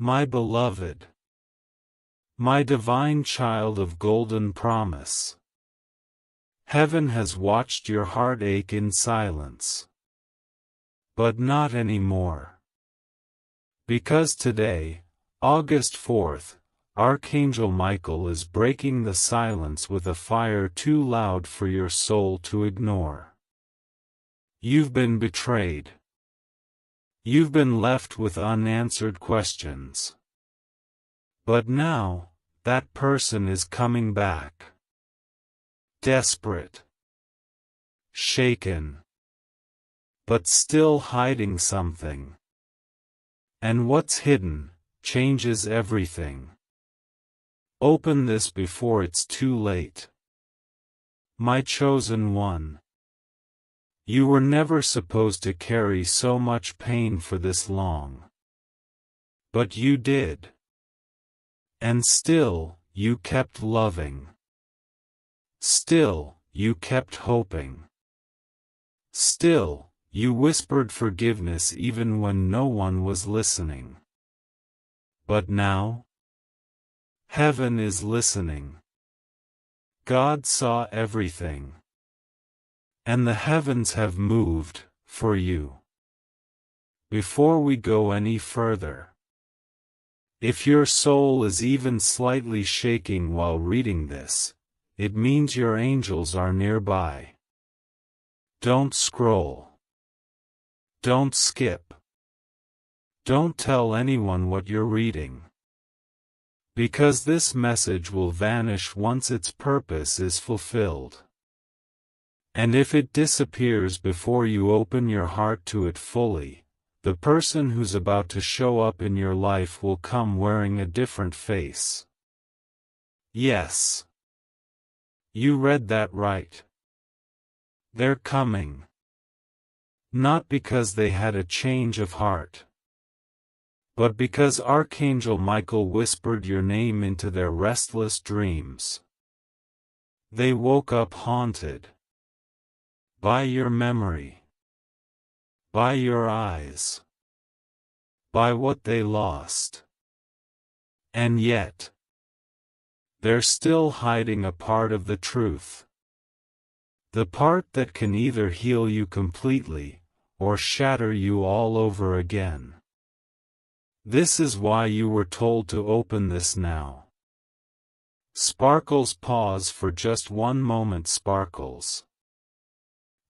My beloved, my divine child of golden promise, heaven has watched your heart ache in silence. But not anymore. Because today, August 4th, Archangel Michael is breaking the silence with a fire too loud for your soul to ignore. You've been betrayed. You've been left with unanswered questions. But now, that person is coming back. Desperate. Shaken. But still hiding something. And what's hidden changes everything. Open this before it's too late. My chosen one. You were never supposed to carry so much pain for this long. But you did. And still, you kept loving. Still, you kept hoping. Still, you whispered forgiveness even when no one was listening. But now? Heaven is listening. God saw everything. And the heavens have moved, for you. Before we go any further, if your soul is even slightly shaking while reading this, it means your angels are nearby. Don't scroll. Don't skip. Don't tell anyone what you're reading. Because this message will vanish once its purpose is fulfilled. And if it disappears before you open your heart to it fully, the person who's about to show up in your life will come wearing a different face. Yes. You read that right. They're coming. Not because they had a change of heart, but because Archangel Michael whispered your name into their restless dreams. They woke up haunted. By your memory. By your eyes. By what they lost. And yet, they're still hiding a part of the truth. The part that can either heal you completely, or shatter you all over again. This is why you were told to open this now. Sparkles, pause for just one moment. Sparkles.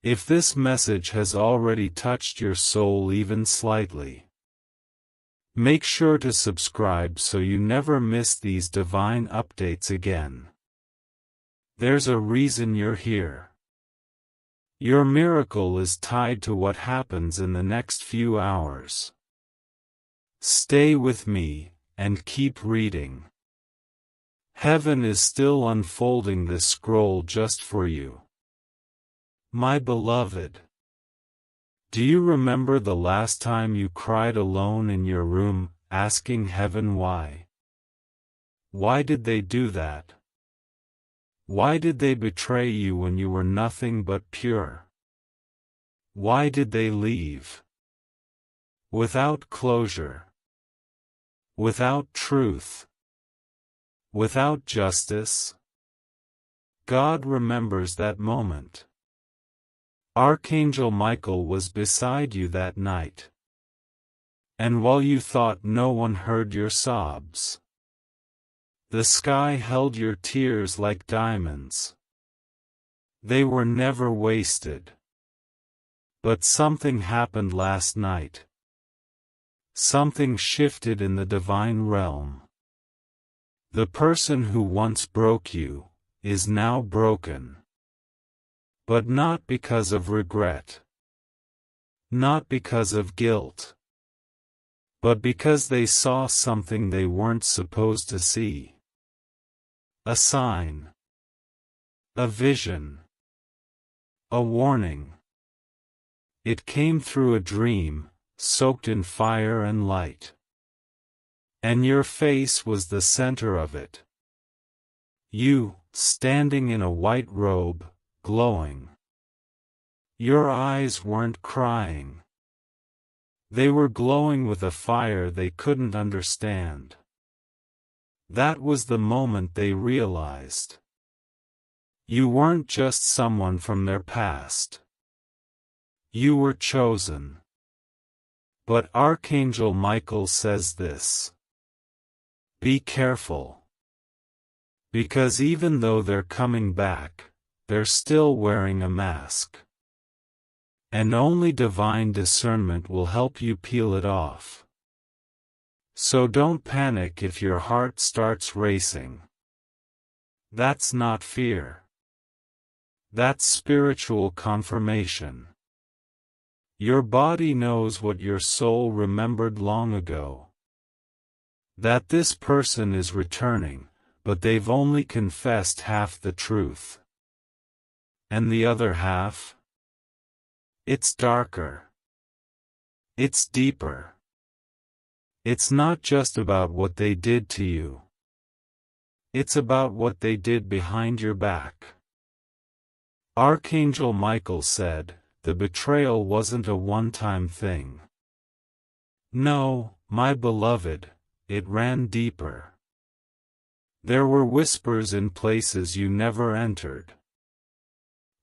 If this message has already touched your soul even slightly, make sure to subscribe so you never miss these divine updates again. There's a reason you're here. Your miracle is tied to what happens in the next few hours. Stay with me, and keep reading. Heaven is still unfolding this scroll just for you. My beloved. Do you remember the last time you cried alone in your room, asking heaven why? Why did they do that? Why did they betray you when you were nothing but pure? Why did they leave? Without closure. Without truth. Without justice. God remembers that moment. Archangel Michael was beside you that night. And while you thought no one heard your sobs, the sky held your tears like diamonds. They were never wasted. But something happened last night. Something shifted in the divine realm. The person who once broke you is now broken. But not because of regret. Not because of guilt. But because they saw something they weren't supposed to see. A sign. A vision. A warning. It came through a dream, soaked in fire and light. And your face was the center of it. You, standing in a white robe, glowing. Your eyes weren't crying. They were glowing with a fire they couldn't understand. That was the moment they realized. You weren't just someone from their past. You were chosen. But Archangel Michael says this. Be careful. Because even though they're coming back, they're still wearing a mask. And only divine discernment will help you peel it off. So don't panic if your heart starts racing. That's not fear. That's spiritual confirmation. Your body knows what your soul remembered long ago. That this person is returning, but they've only confessed half the truth. And the other half? It's darker. It's deeper. It's not just about what they did to you. It's about what they did behind your back. Archangel Michael said, the betrayal wasn't a one-time thing. No, my beloved, it ran deeper. There were whispers in places you never entered.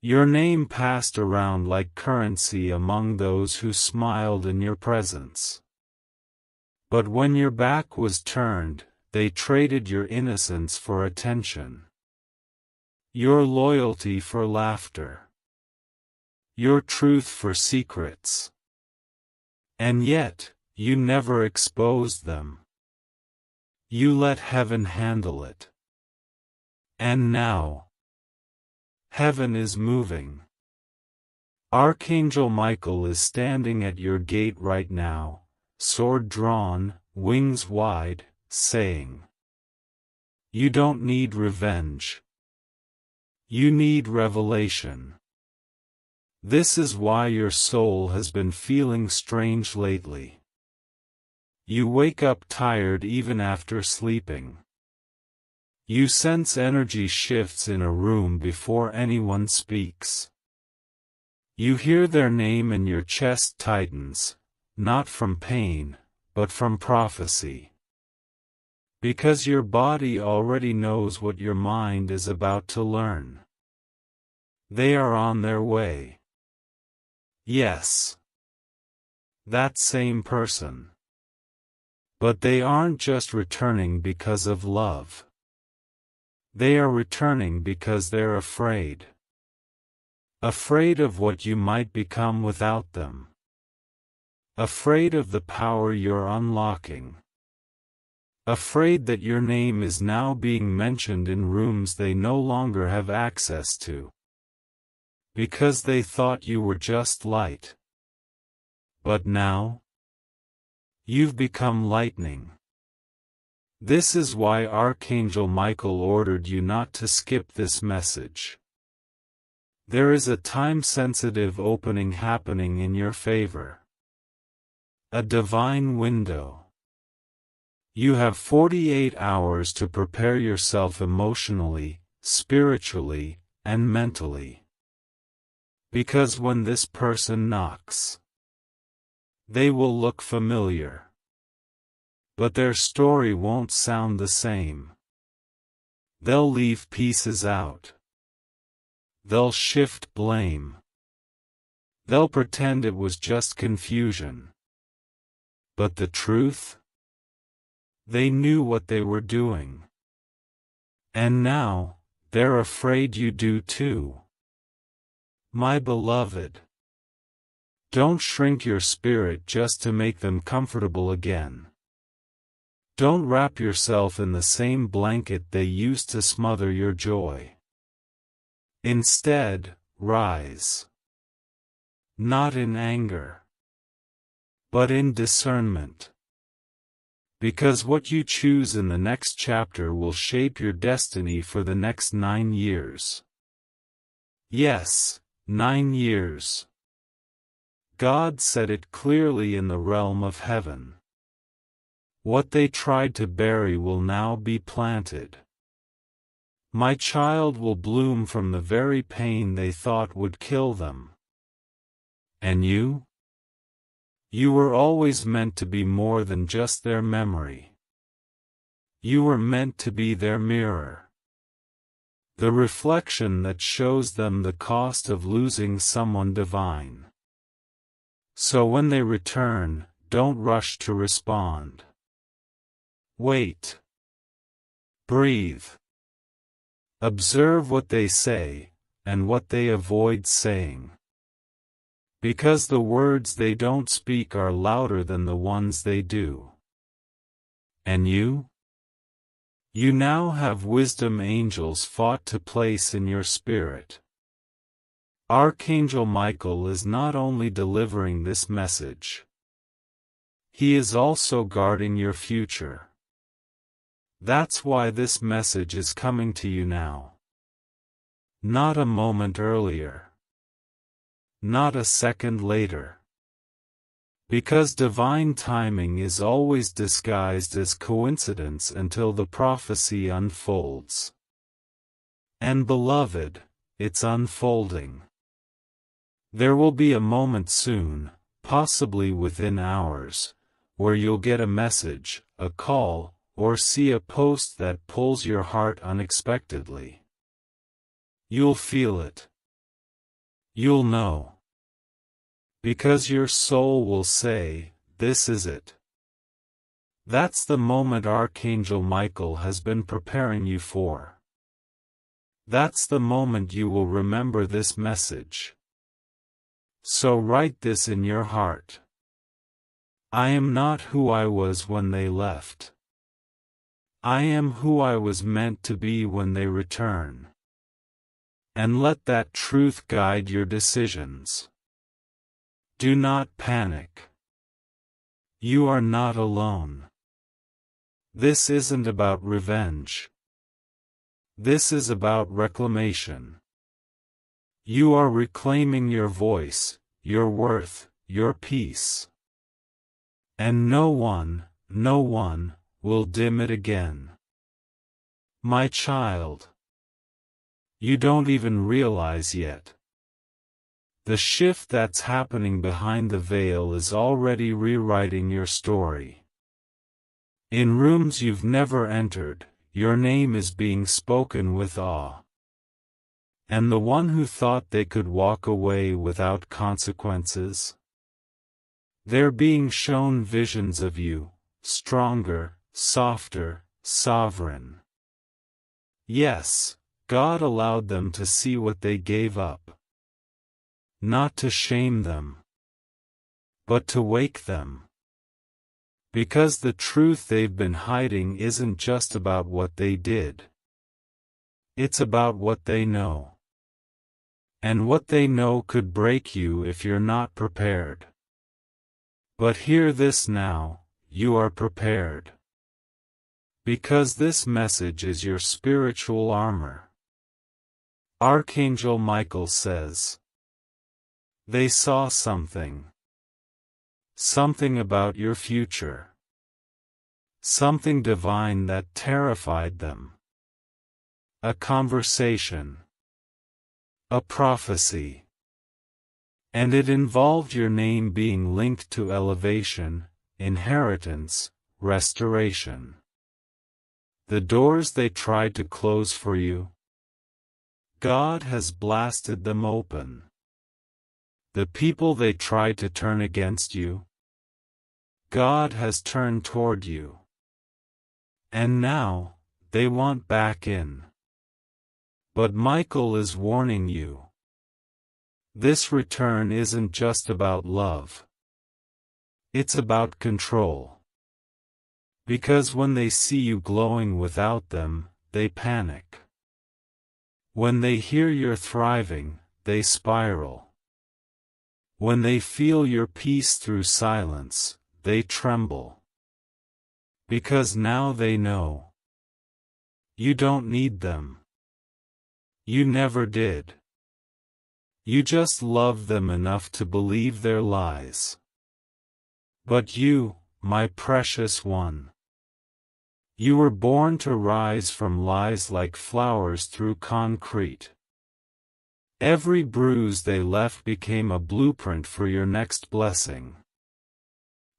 Your name passed around like currency among those who smiled in your presence. But when your back was turned, they traded your innocence for attention. Your loyalty for laughter. Your truth for secrets. And yet, you never exposed them. You let heaven handle it. And now, heaven is moving. Archangel Michael is standing at your gate right now, sword drawn, wings wide, saying, you don't need revenge. You need revelation. This is why your soul has been feeling strange lately. You wake up tired even after sleeping. You sense energy shifts in a room before anyone speaks. You hear their name and your chest tightens, not from pain, but from prophecy. Because your body already knows what your mind is about to learn. They are on their way. Yes. That same person. But they aren't just returning because of love. They are returning because they're afraid. Afraid of what you might become without them. Afraid of the power you're unlocking. Afraid that your name is now being mentioned in rooms they no longer have access to. Because they thought you were just light. But now? You've become lightning. This is why Archangel Michael ordered you not to skip this message. There is a time-sensitive opening happening in your favor. A divine window. You have 48 hours to prepare yourself emotionally, spiritually, and mentally. Because when this person knocks, they will look familiar. But their story won't sound the same. They'll leave pieces out. They'll shift blame. They'll pretend it was just confusion. But the truth? They knew what they were doing. And now, they're afraid you do too. My beloved. Don't shrink your spirit just to make them comfortable again. Don't wrap yourself in the same blanket they used to smother your joy. Instead, rise. Not in anger, but in discernment. Because what you choose in the next chapter will shape your destiny for the next 9 years. Yes, 9 years. God said it clearly in the realm of heaven. What they tried to bury will now be planted. My child will bloom from the very pain they thought would kill them. And you? You were always meant to be more than just their memory. You were meant to be their mirror. The reflection that shows them the cost of losing someone divine. So when they return, don't rush to respond. Wait. Breathe. Observe what they say, and what they avoid saying. Because the words they don't speak are louder than the ones they do. And you? You now have wisdom angels fought to place in your spirit. Archangel Michael is not only delivering this message. He is also guarding your future. That's why this message is coming to you now. Not a moment earlier. Not a second later. Because divine timing is always disguised as coincidence until the prophecy unfolds. And beloved, it's unfolding. There will be a moment soon, possibly within hours, where you'll get a message, a call, or see a post that pulls your heart unexpectedly. You'll feel it. You'll know. Because your soul will say, "This is it." That's the moment Archangel Michael has been preparing you for. That's the moment you will remember this message. So write this in your heart. I am not who I was when they left. I am who I was meant to be when they return. And let that truth guide your decisions. Do not panic. You are not alone. This isn't about revenge. This is about reclamation. You are reclaiming your voice, your worth, your peace. And no one will dim it again. My child. You don't even realize yet. The shift that's happening behind the veil is already rewriting your story. In rooms you've never entered, your name is being spoken with awe. And the one who thought they could walk away without consequences? They're being shown visions of you, stronger, softer, sovereign. Yes, God allowed them to see what they gave up. Not to shame them, but to wake them. Because the truth they've been hiding isn't just about what they did. It's about what they know. And what they know could break you if you're not prepared. But hear this now, you are prepared. Because this message is your spiritual armor. Archangel Michael says, they saw something. Something about your future. Something divine that terrified them. A conversation. A prophecy. And it involved your name being linked to elevation, inheritance, restoration. The doors they tried to close for you, God has blasted them open. The people they tried to turn against you, God has turned toward you. And now, they want back in. But Michael is warning you. This return isn't just about love. It's about control. Because when they see you glowing without them, they panic. When they hear you're thriving, they spiral. When they feel your peace through silence, they tremble. Because now they know. You don't need them. You never did. You just love them enough to believe their lies. But you, my precious one. You were born to rise from lies like flowers through concrete. Every bruise they left became a blueprint for your next blessing.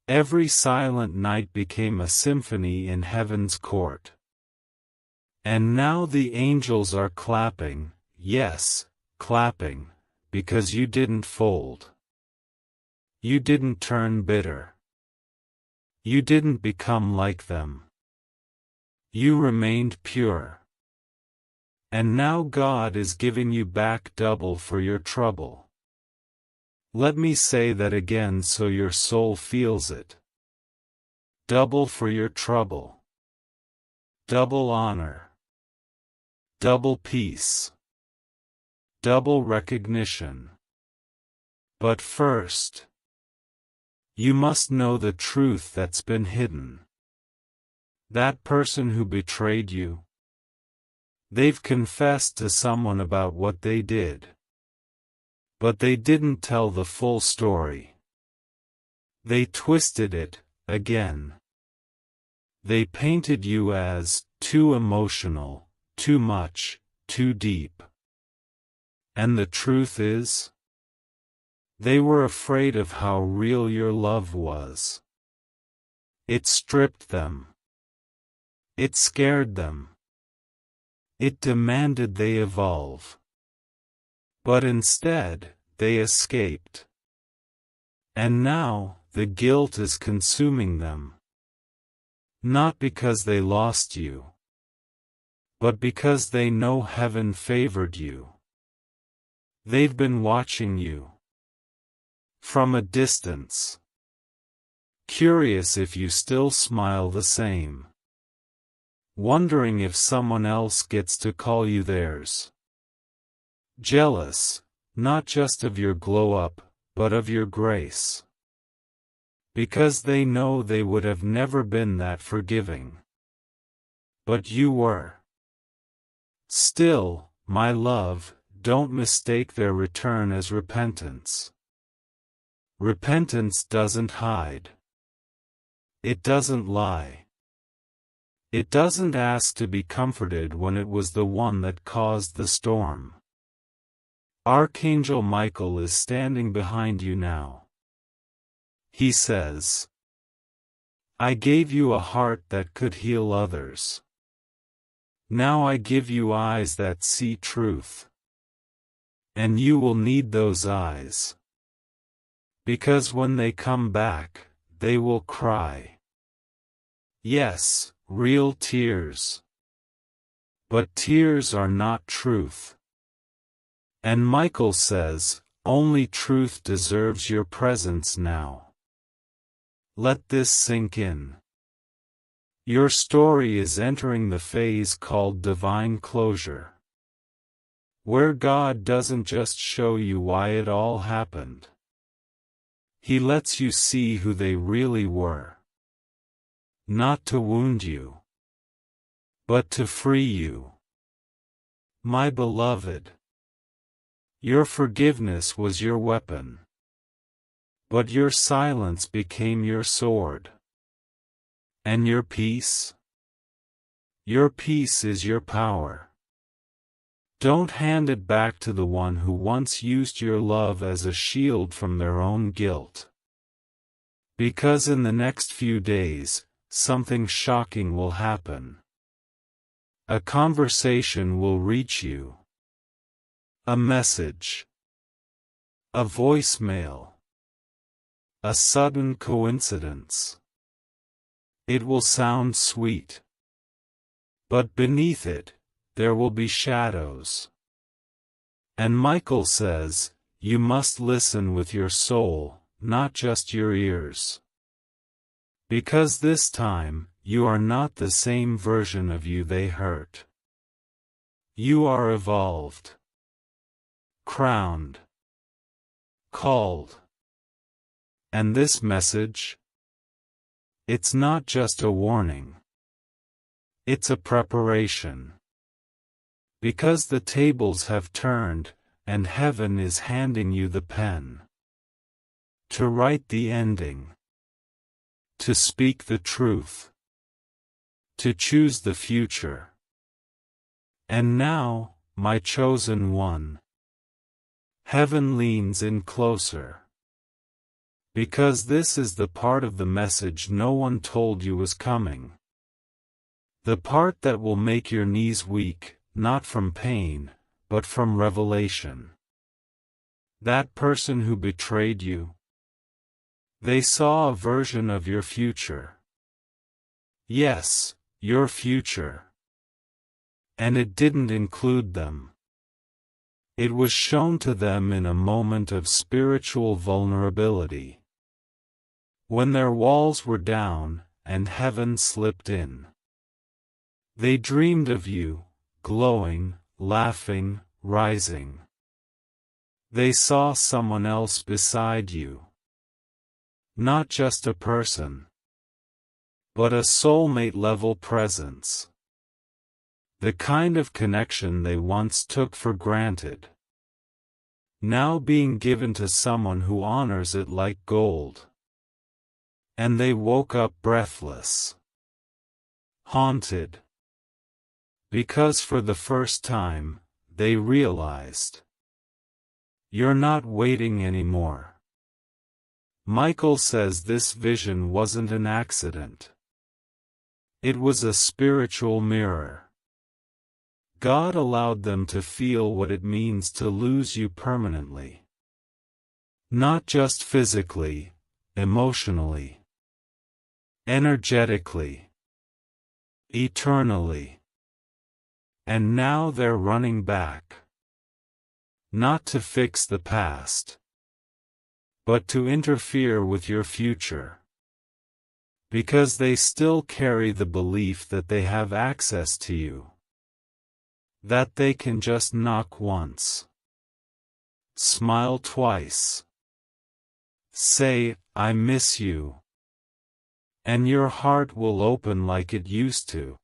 Every silent night became a symphony in heaven's court. And now the angels are clapping, yes, clapping, because you didn't fold. You didn't turn bitter. You didn't become like them. You remained pure. And now God is giving you back double for your trouble. Let me say that again so your soul feels it. Double for your trouble. Double honor. Double peace. Double recognition. But first, you must know the truth that's been hidden. That person who betrayed you, they've confessed to someone about what they did. But they didn't tell the full story. They twisted it, again. They painted you as too emotional, too much, too deep. And the truth is, they were afraid of how real your love was. It stripped them. It scared them. It demanded they evolve. But instead, they escaped. And now, the guilt is consuming them. Not because they lost you, but because they know heaven favored you. They've been watching you from a distance, curious if you still smile the same, wondering if someone else gets to call you theirs. Jealous, not just of your glow-up, but of your grace. Because they know they would have never been that forgiving. But you were. Still, my love, don't mistake their return as repentance. Repentance doesn't hide. It doesn't lie. It doesn't ask to be comforted when it was the one that caused the storm. Archangel Michael is standing behind you now. He says, I gave you a heart that could heal others. Now I give you eyes that see truth. And you will need those eyes. Because when they come back, they will cry. Yes, real tears. But tears are not truth. And Michael says, only truth deserves your presence now. Let this sink in. Your story is entering the phase called divine closure, where God doesn't just show you why it all happened. He lets you see who they really were. Not to wound you, but to free you. My beloved, your forgiveness was your weapon. But your silence became your sword. And your peace? Your peace is your power. Don't hand it back to the one who once used your love as a shield from their own guilt. Because in the next few days, something shocking will happen. A conversation will reach you. A message. A voicemail. A sudden coincidence. It will sound sweet. But beneath it, there will be shadows. And Michael says, you must listen with your soul, not just your ears. Because this time, you are not the same version of you they hurt. You are evolved. Crowned. Called. And this message? It's not just a warning. It's a preparation. Because the tables have turned, and heaven is handing you the pen. To write the ending. To speak the truth. To choose the future. And now, my chosen one. Heaven leans in closer. Because this is the part of the message no one told you was coming. The part that will make your knees weak, not from pain, but from revelation. That person who betrayed you. They saw a version of your future. Yes, your future. And it didn't include them. It was shown to them in a moment of spiritual vulnerability. When their walls were down, and heaven slipped in. They dreamed of you, glowing, laughing, rising. They saw someone else beside you. Not just a person, but a soulmate-level presence. The kind of connection they once took for granted. Now being given to someone who honors it like gold. And they woke up breathless. Haunted. Because for the first time, they realized. You're not waiting anymore. Michael says this vision wasn't an accident. It was a spiritual mirror. God allowed them to feel what it means to lose you permanently. Not just physically, emotionally, energetically, eternally. And now they're running back. Not to fix the past, but to interfere with your future. Because they still carry the belief that they have access to you. That they can just knock once. Smile twice. Say, I miss you. And your heart will open like it used to.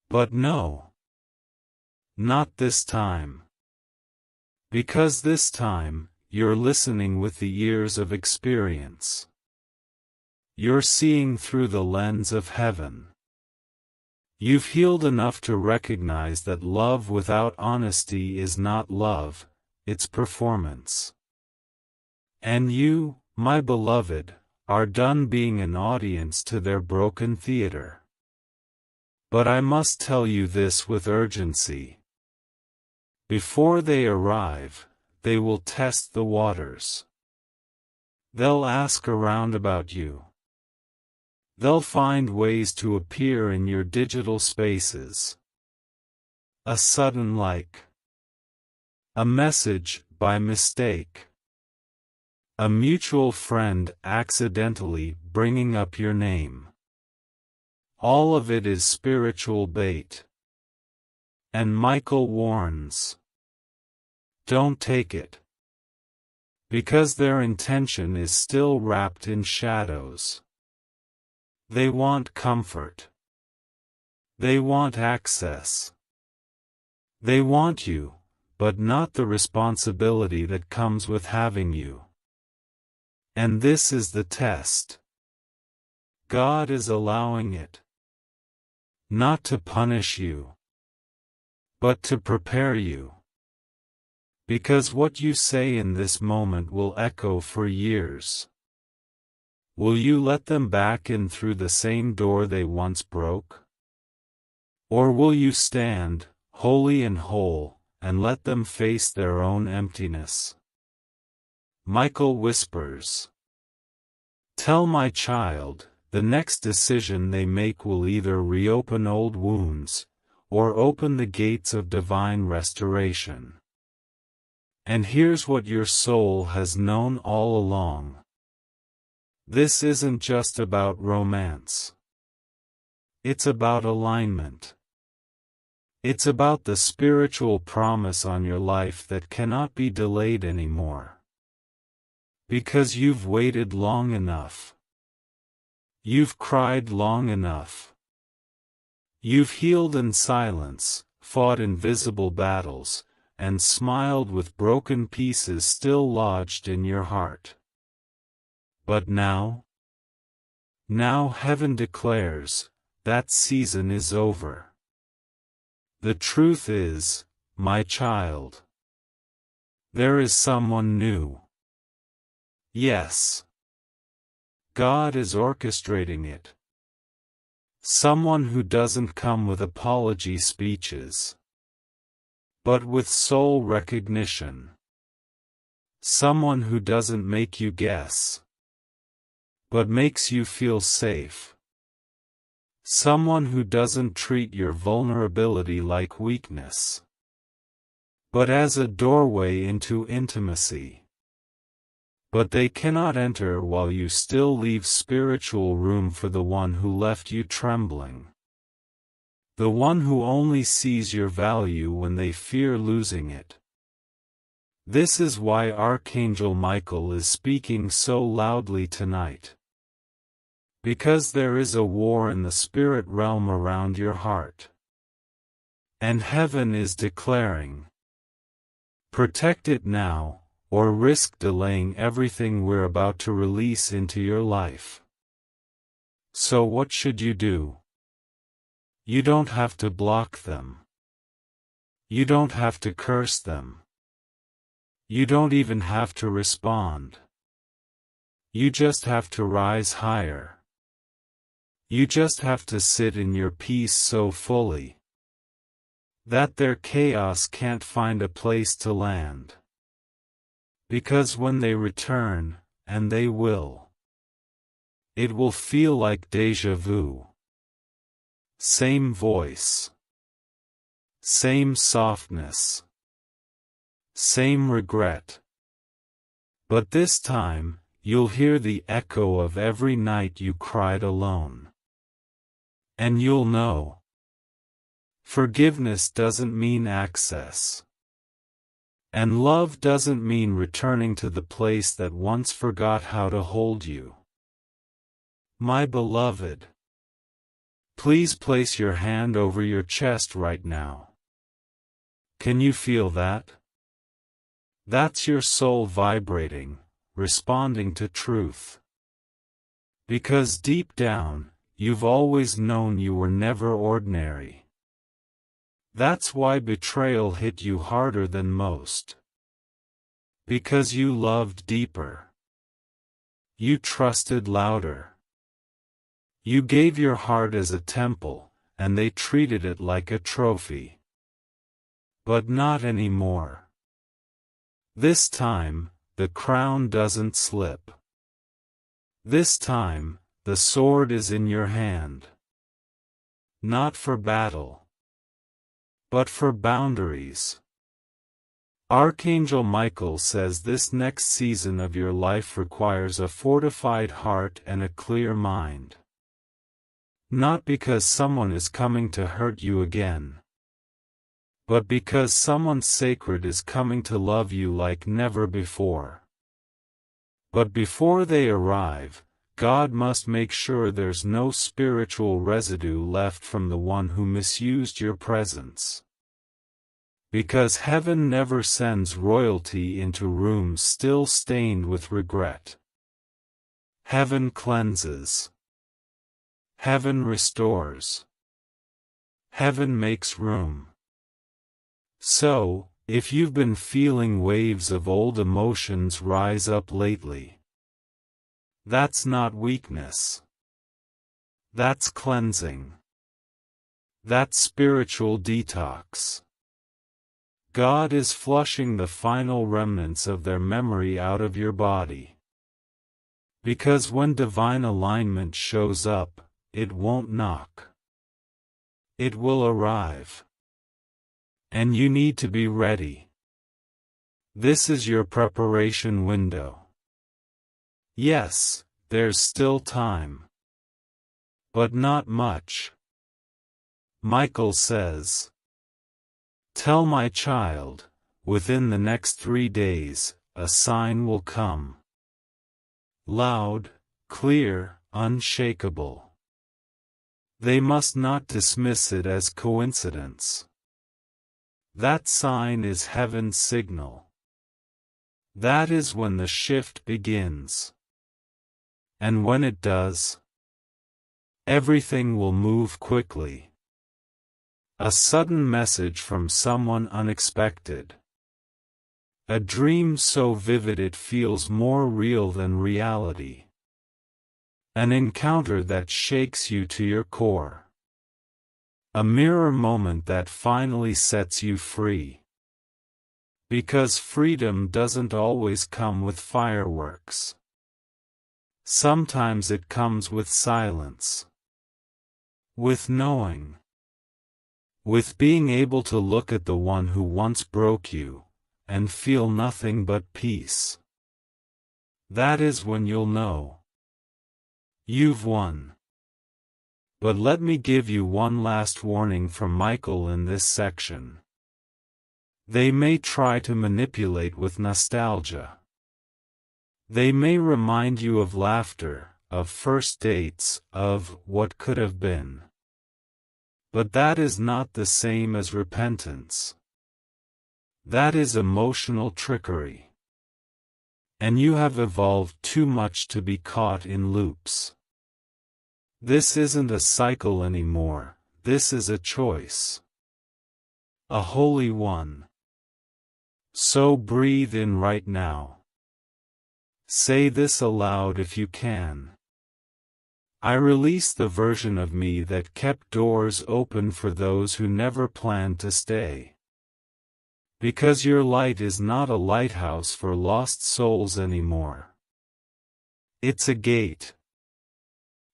But no. Not this time. Because this time, you're listening with the ears of experience. You're seeing through the lens of heaven. You've healed enough to recognize that love without honesty is not love, it's performance. And you, my beloved, are done being an audience to their broken theater. But I must tell you this with urgency. Before they arrive, they will test the waters. They'll ask around about you. They'll find ways to appear in your digital spaces. A sudden like. A message, by mistake. A mutual friend accidentally bringing up your name. All of it is spiritual bait. And Michael warns. Don't take it. Because their intention is still wrapped in shadows. They want comfort. They want access. They want you, but not the responsibility that comes with having you. And this is the test. God is allowing it. Not to punish you, but to prepare you. Because what you say in this moment will echo for years. Will you let them back in through the same door they once broke? Or will you stand, holy and whole, and let them face their own emptiness? Michael whispers. Tell my child, the next decision they make will either reopen old wounds, or open the gates of divine restoration. And here's what your soul has known all along. This isn't just about romance. It's about alignment. It's about the spiritual promise on your life that cannot be delayed anymore. Because you've waited long enough. You've cried long enough. You've healed in silence, fought invisible battles, and smiled with broken pieces still lodged in your heart. But now heaven declares, that season is over. The truth is, my child, there is someone new. Yes, God is orchestrating it. Someone who doesn't come with apology speeches, but with soul recognition. Someone who doesn't make you guess, but makes you feel safe. Someone who doesn't treat your vulnerability like weakness, but as a doorway into intimacy. But they cannot enter while you still leave spiritual room for the one who left you trembling. The one who only sees your value when they fear losing it. This is why Archangel Michael is speaking so loudly tonight. Because there is a war in the spirit realm around your heart. And heaven is declaring, protect it now, or risk delaying everything we're about to release into your life. So what should you do? You don't have to block them. You don't have to curse them. You don't even have to respond. You just have to rise higher. You just have to sit in your peace so fully that their chaos can't find a place to land. Because when they return, and they will, it will feel like déjà vu. Same voice. Same softness. Same regret. But this time, you'll hear the echo of every night you cried alone. And you'll know. Forgiveness doesn't mean access. And love doesn't mean returning to the place that once forgot how to hold you. My beloved, please place your hand over your chest right now. Can you feel that? That's your soul vibrating, responding to truth. Because deep down, you've always known you were never ordinary. That's why betrayal hit you harder than most. Because you loved deeper. You trusted louder. You gave your heart as a temple, and they treated it like a trophy. But not anymore. This time, the crown doesn't slip. This time, the sword is in your hand. Not for battle, but for boundaries. Archangel Michael says this next season of your life requires a fortified heart and a clear mind. Not because someone is coming to hurt you again, but because someone sacred is coming to love you like never before. But before they arrive, God must make sure there's no spiritual residue left from the one who misused your presence. Because heaven never sends royalty into rooms still stained with regret. Heaven cleanses. Heaven restores. Heaven makes room. So, if you've been feeling waves of old emotions rise up lately, that's not weakness. That's cleansing. That's spiritual detox. God is flushing the final remnants of their memory out of your body. Because when divine alignment shows up, it won't knock. It will arrive. And you need to be ready. This is your preparation window. Yes, there's still time. But not much. Michael says, tell my child, within the next 3 days, a sign will come. Loud, clear, unshakable. They must not dismiss it as coincidence. That sign is heaven's signal. That is when the shift begins. And when it does, everything will move quickly. A sudden message from someone unexpected. A dream so vivid it feels more real than reality. An encounter that shakes you to your core. A mirror moment that finally sets you free. Because freedom doesn't always come with fireworks. Sometimes it comes with silence. With knowing. With being able to look at the one who once broke you, and feel nothing but peace. That is when you'll know. You've won. But let me give you one last warning from Michael in this section. They may try to manipulate with nostalgia. They may remind you of laughter, of first dates, of what could have been. But that is not the same as repentance. That is emotional trickery. And you have evolved too much to be caught in loops. This isn't a cycle anymore, this is a choice. A holy one. So breathe in right now. Say this aloud if you can. I release the version of me that kept doors open for those who never planned to stay. Because your light is not a lighthouse for lost souls anymore. It's a gate.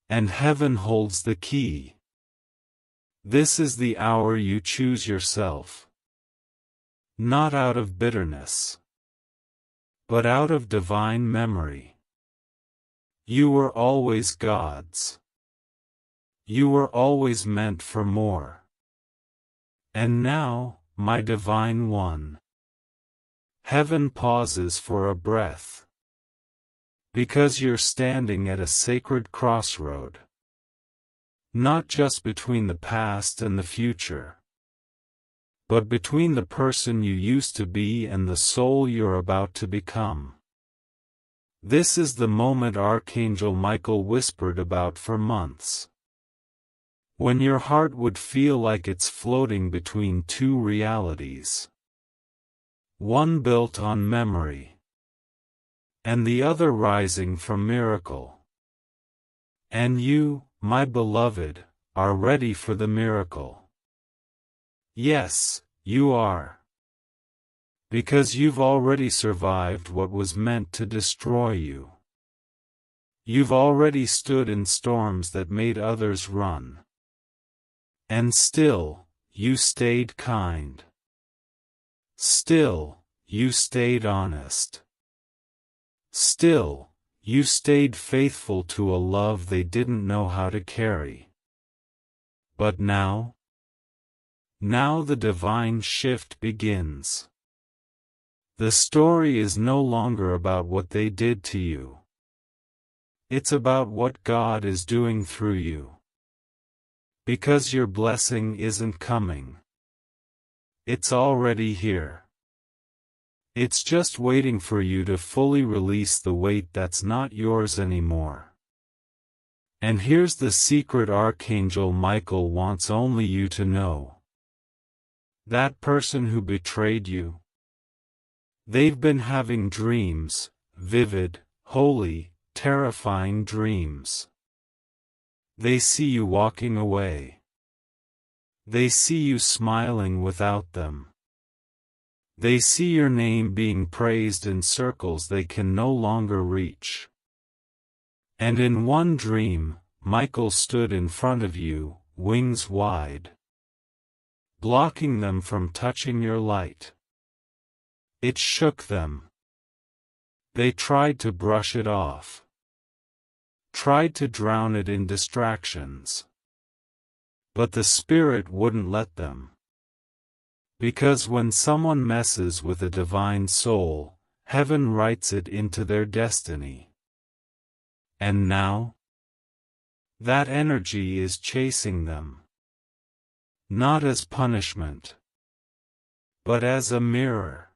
And heaven holds the key. This is the hour you choose yourself. Not out of bitterness, but out of divine memory. You were always God's. You were always meant for more. And now, my divine one, heaven pauses for a breath. Because you're standing at a sacred crossroad. Not just between the past and the future, but between the person you used to be and the soul you're about to become. This is the moment Archangel Michael whispered about for months. When your heart would feel like it's floating between two realities. One built on memory. And the other rising from miracle. And you, my beloved, are ready for the miracle. Yes, you are. Because you've already survived what was meant to destroy you. You've already stood in storms that made others run. And still, you stayed kind. Still, you stayed honest. Still, you stayed faithful to a love they didn't know how to carry. But now? Now the divine shift begins. The story is no longer about what they did to you. It's about what God is doing through you. Because your blessing isn't coming. It's already here. It's just waiting for you to fully release the weight that's not yours anymore. And here's the secret Archangel Michael wants only you to know. That person who betrayed you. They've been having dreams, vivid, holy, terrifying dreams. They see you walking away. They see you smiling without them. They see your name being praised in circles they can no longer reach. And in one dream, Michael stood in front of you, wings wide, blocking them from touching your light. It shook them. They tried to brush it off. Tried to drown it in distractions. But the Spirit wouldn't let them. Because when someone messes with a divine soul, heaven writes it into their destiny. And now? That energy is chasing them. Not as punishment, but as a mirror.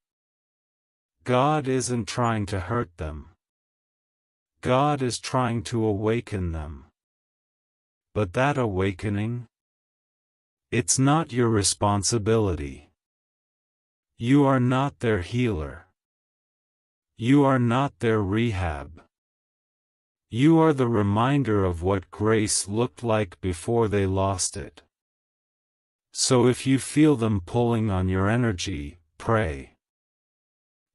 God isn't trying to hurt them. God is trying to awaken them. But that awakening? It's not your responsibility. You are not their healer. You are not their rehab. You are the reminder of what grace looked like before they lost it. So if you feel them pulling on your energy, pray.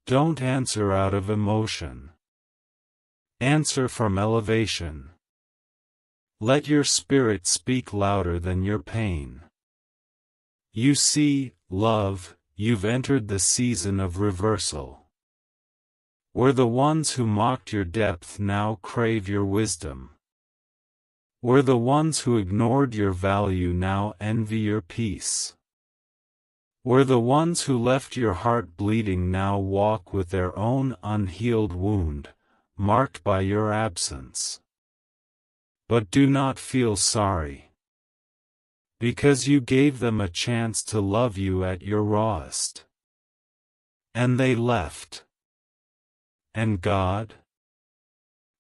Don't answer out of emotion. Answer from elevation. Let your spirit speak louder than your pain. You see, love, you've entered the season of reversal. Where the ones who mocked your depth now crave your wisdom. Where the ones who ignored your value now envy your peace. Where the ones who left your heart bleeding now walk with their own unhealed wound, marked by your absence. But do not feel sorry. Because you gave them a chance to love you at your rawest. And they left. And God?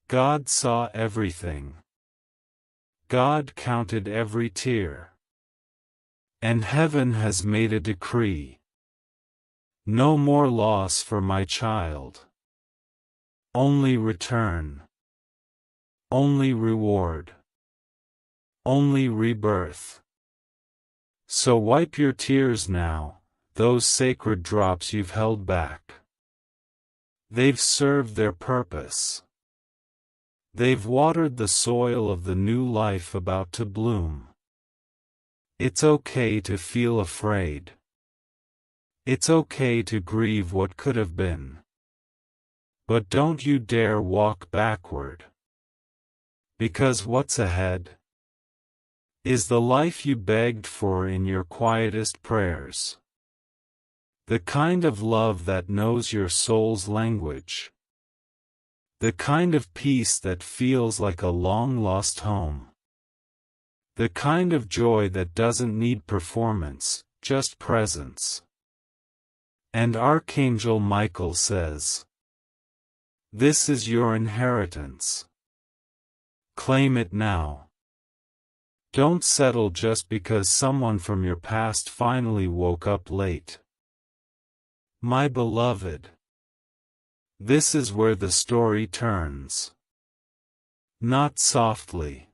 God saw everything. God counted every tear. And heaven has made a decree. No more loss for my child. Only return. Only reward. Only rebirth. So wipe your tears now, those sacred drops you've held back. They've served their purpose. They've watered the soil of the new life about to bloom. It's okay to feel afraid. It's okay to grieve what could have been. But don't you dare walk backward. Because what's ahead is the life you begged for in your quietest prayers. The kind of love that knows your soul's language. The kind of peace that feels like a long-lost home. The kind of joy that doesn't need performance, just presence. And Archangel Michael says, this is your inheritance. Claim it now. Don't settle just because someone from your past finally woke up late. My beloved, this is where the story turns. Not softly.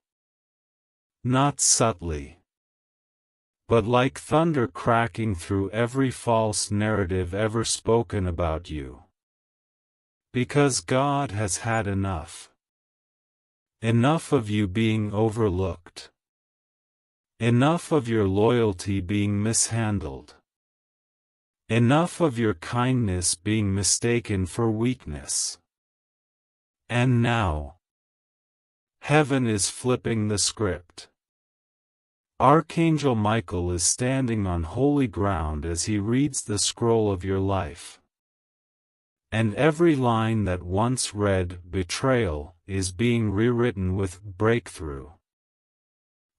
Not subtly. But like thunder cracking through every false narrative ever spoken about you. Because God has had enough. Enough of you being overlooked. Enough of your loyalty being mishandled. Enough of your kindness being mistaken for weakness. And now, heaven is flipping the script. Archangel Michael is standing on holy ground as he reads the scroll of your life. And every line that once read betrayal is being rewritten with breakthrough.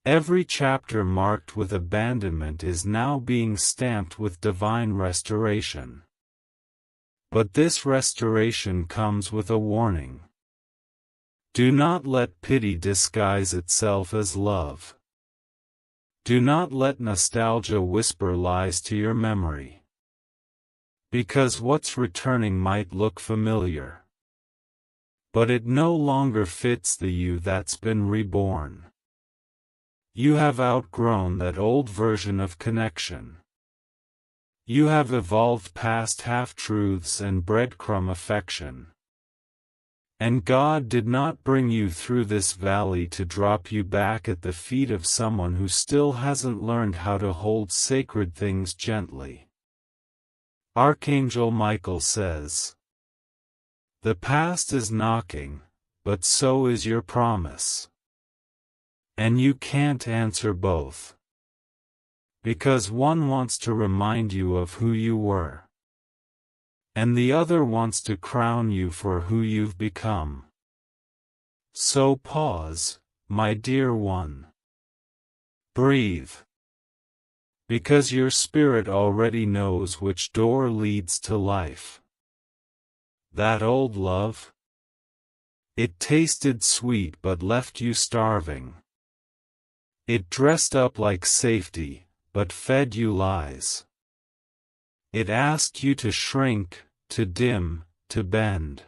Every chapter marked with abandonment is now being stamped with divine restoration. But this restoration comes with a warning. Do not let pity disguise itself as love. Do not let nostalgia whisper lies to your memory. Because what's returning might look familiar. But it no longer fits the you that's been reborn. You have outgrown that old version of connection. You have evolved past half-truths and breadcrumb affection. And God did not bring you through this valley to drop you back at the feet of someone who still hasn't learned how to hold sacred things gently. Archangel Michael says, the past is knocking, but so is your promise. And you can't answer both. Because one wants to remind you of who you were. And the other wants to crown you for who you've become. So pause, my dear one. Breathe. Because your spirit already knows which door leads to life. That old love? It tasted sweet but left you starving. It dressed up like safety, but fed you lies. It asked you to shrink, to dim, to bend.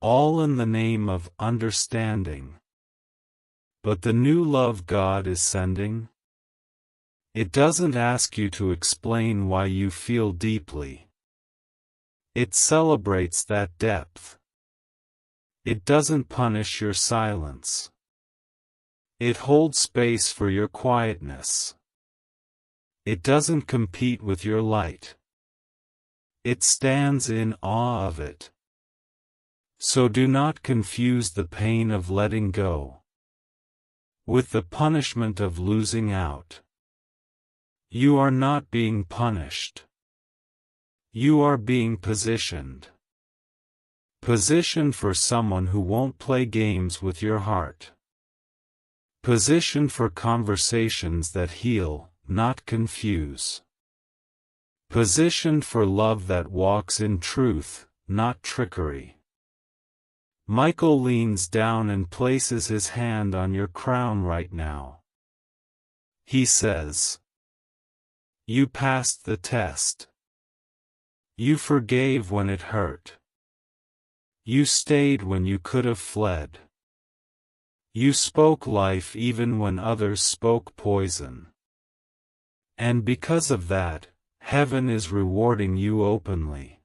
all in the name of understanding. But the new love God is sending? It doesn't ask you to explain why you feel deeply. It celebrates that depth. It doesn't punish your silence. It holds space for your quietness. It doesn't compete with your light. It stands in awe of it. So do not confuse the pain of letting go with the punishment of losing out. You are not being punished. You are being positioned. Positioned for someone who won't play games with your heart. Positioned for conversations that heal, not confuse. Positioned for love that walks in truth, not trickery. Michael leans down and places his hand on your crown right now. He says, "You passed the test. You forgave when it hurt. You stayed when you could have fled. You spoke life even when others spoke poison. And because of that, heaven is rewarding you openly.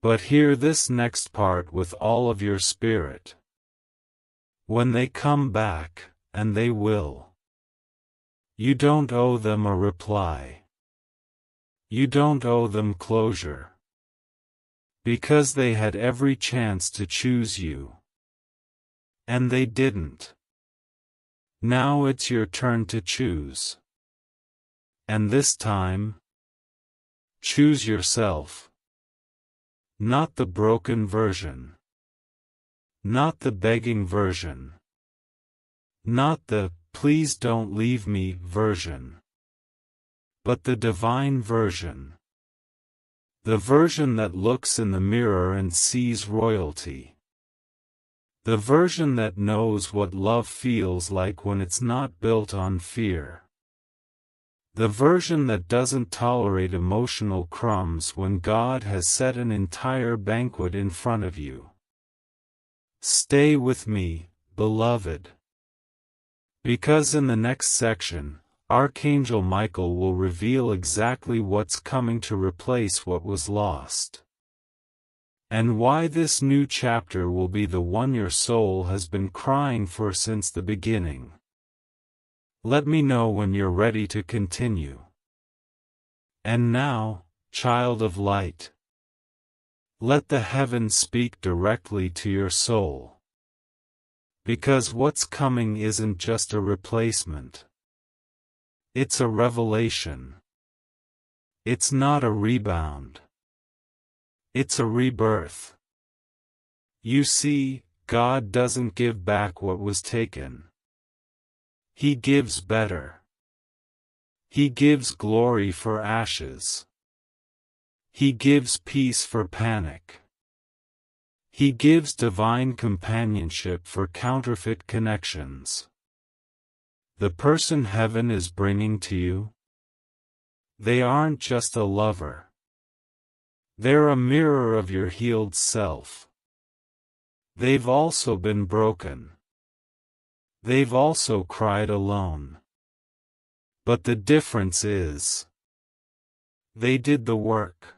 But hear this next part with all of your spirit. When they come back, and they will, you don't owe them a reply. You don't owe them closure. Because they had every chance to choose you. And they didn't. Now it's your turn to choose. And this time, choose yourself. Not the broken version. Not the begging version. Not the "please don't leave me" version. But the divine version. The version that looks in the mirror and sees royalty. The version that knows what love feels like when it's not built on fear. The version that doesn't tolerate emotional crumbs when God has set an entire banquet in front of you. Stay with me, beloved. Because in the next section, Archangel Michael will reveal exactly what's coming to replace what was lost. And why this new chapter will be the one your soul has been crying for since the beginning. Let me know when you're ready to continue. And now, child of light, let the heavens speak directly to your soul. Because what's coming isn't just a replacement. It's a revelation. It's not a rebound. It's a rebirth. You see, God doesn't give back what was taken. He gives better. He gives glory for ashes. He gives peace for panic. He gives divine companionship for counterfeit connections. The person heaven is bringing to you, they aren't just a lover. They're a mirror of your healed self. They've also been broken. They've also cried alone. But the difference is, they did the work.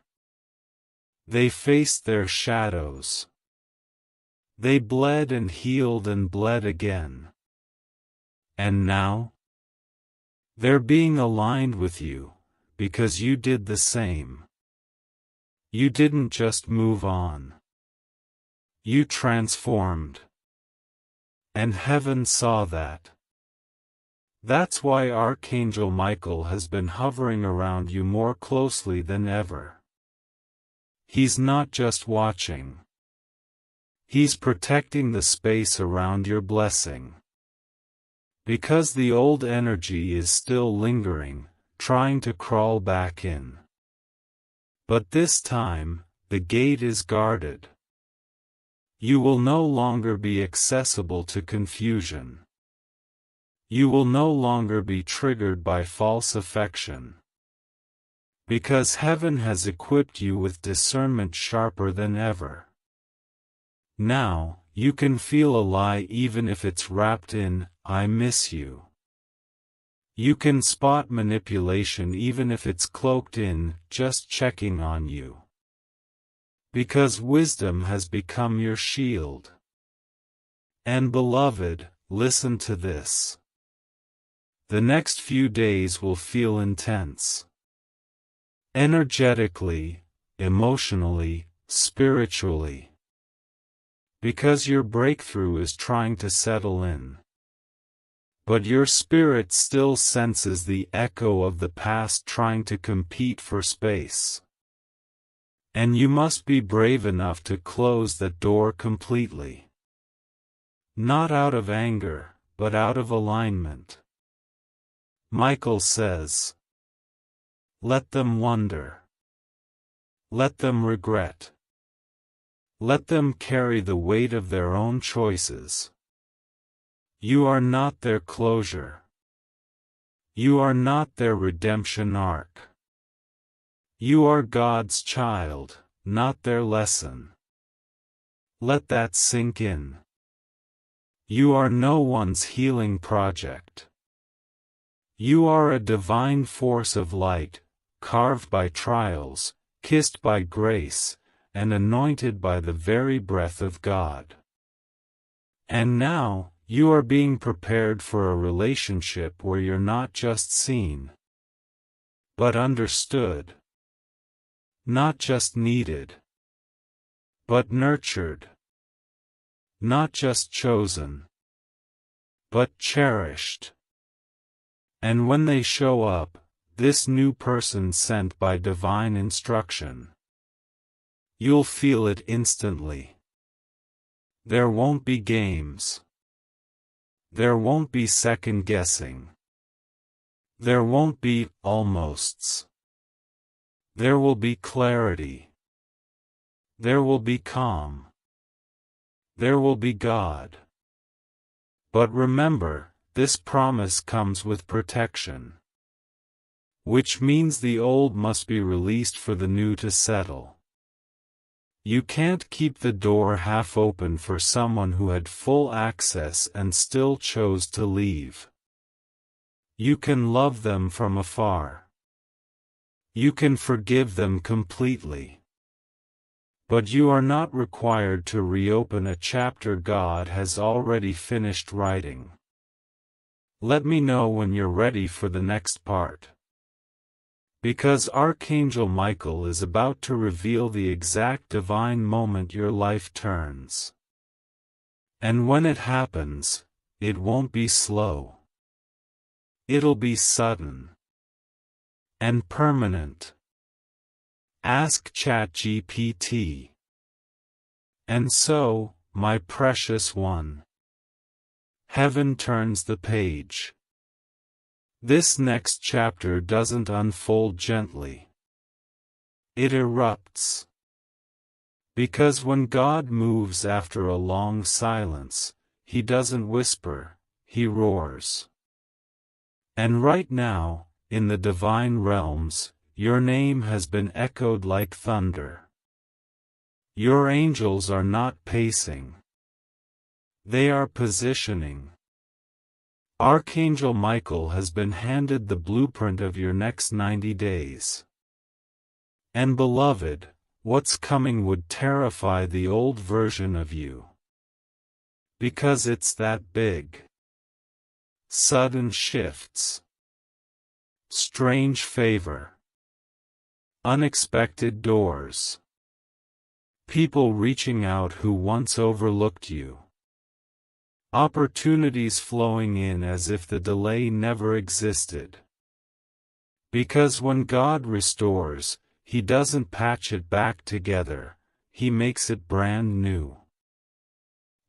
They faced their shadows. They bled and healed and bled again. And now, they're being aligned with you, because you did the same. You didn't just move on. You transformed. And heaven saw that. That's why Archangel Michael has been hovering around you more closely than ever. He's not just watching. He's protecting the space around your blessing. Because the old energy is still lingering, trying to crawl back in. But this time, the gate is guarded. You will no longer be accessible to confusion. You will no longer be triggered by false affection. Because heaven has equipped you with discernment sharper than ever. Now, you can feel a lie even if it's wrapped in, "I miss you." You can spot manipulation even if it's cloaked in, "just checking on you." Because wisdom has become your shield. And beloved, listen to this. The next few days will feel intense. Energetically, emotionally, spiritually. Because your breakthrough is trying to settle in. But your spirit still senses the echo of the past trying to compete for space. And you must be brave enough to close that door completely. Not out of anger, but out of alignment. Michael says, let them wonder. Let them regret. Let them carry the weight of their own choices. You are not their closure. You are not their redemption arc. You are God's child, not their lesson. Let that sink in. You are no one's healing project. You are a divine force of light, carved by trials, kissed by grace, and anointed by the very breath of God. And now, you are being prepared for a relationship where you're not just seen, but understood. Not just needed, but nurtured. Not just chosen, but cherished. And when they show up, this new person sent by divine instruction, you'll feel it instantly. There won't be games. There won't be second guessing. There won't be almosts. There will be clarity. There will be calm. There will be God. But remember, this promise comes with protection. Which means the old must be released for the new to settle. You can't keep the door half open for someone who had full access and still chose to leave. You can love them from afar. You can forgive them completely. But you are not required to reopen a chapter God has already finished writing. Let me know when you're ready for the next part. Because Archangel Michael is about to reveal the exact divine moment your life turns. And when it happens, it won't be slow. It'll be sudden. And permanent. Ask ChatGPT. And so, my precious one, heaven turns the page. This next chapter doesn't unfold gently. It erupts. Because when God moves after a long silence, He doesn't whisper, He roars. And right now, in the divine realms, your name has been echoed like thunder. Your angels are not pacing. They are positioning. Archangel Michael has been handed the blueprint of your next 90 days. And beloved, what's coming would terrify the old version of you. Because it's that big. Sudden shifts. Strange favor. Unexpected doors. People reaching out who once overlooked you. Opportunities flowing in as if the delay never existed. Because when God restores, He doesn't patch it back together, He makes it brand new.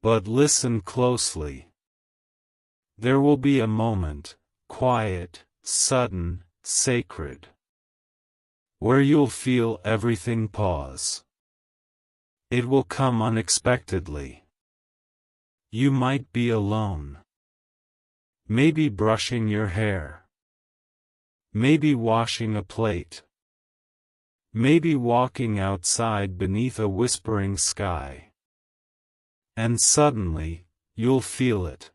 But listen closely. There will be a moment, quiet, sudden, sacred, where you'll feel everything pause. It will come unexpectedly. You might be alone. Maybe brushing your hair. Maybe washing a plate. Maybe walking outside beneath a whispering sky. And suddenly, you'll feel it.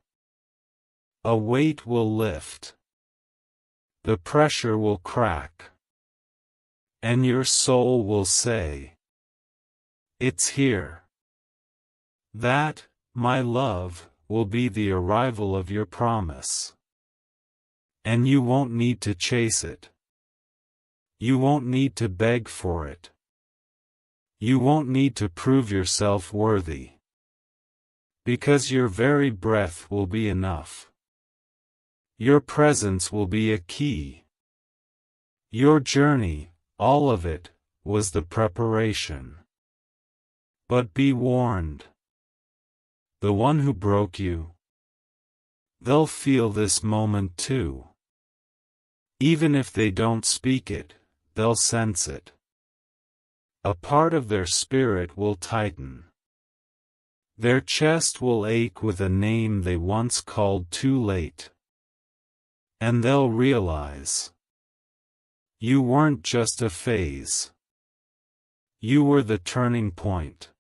A weight will lift. The pressure will crack. And your soul will say, "It's here." That, my love, will be the arrival of your promise. And you won't need to chase it. You won't need to beg for it. You won't need to prove yourself worthy. Because your very breath will be enough. Your presence will be a key. Your journey, all of it, was the preparation. But be warned. The one who broke you, they'll feel this moment too. Even if they don't speak it, they'll sense it. A part of their spirit will tighten. Their chest will ache with a name they once called too late. And they'll realize, you weren't just a phase. You were the turning point.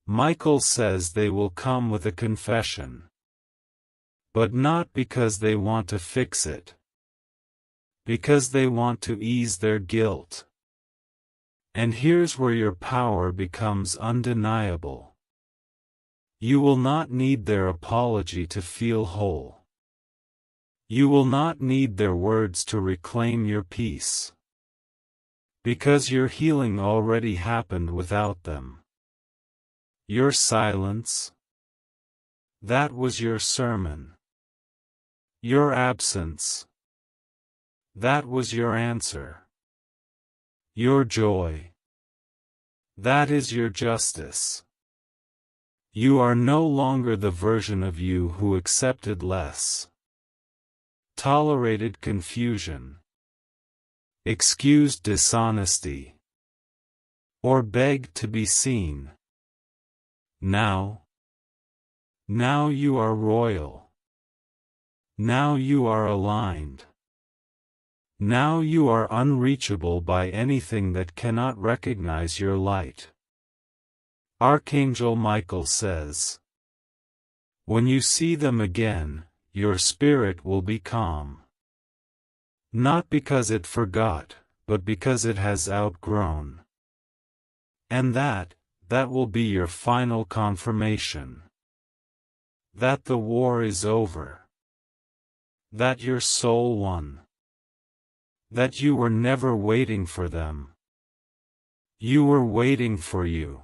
Michael says they will come with a confession. But not because they want to fix it. Because they want to ease their guilt. And here's where your power becomes undeniable. You will not need their apology to feel whole. You will not need their words to reclaim your peace. Because your healing already happened without them. Your silence, that was your sermon. Your absence, that was your answer. Your joy, that is your justice. You are no longer the version of you who accepted less, tolerated confusion, excused dishonesty, or begged to be seen. Now you are royal. Now you are aligned. Now you are unreachable by anything that cannot recognize your light. Archangel Michael says, when you see them again, your spirit will be calm. Not because it forgot, but because it has outgrown. And that will be your final confirmation. That the war is over. That your soul won. That you were never waiting for them. You were waiting for you.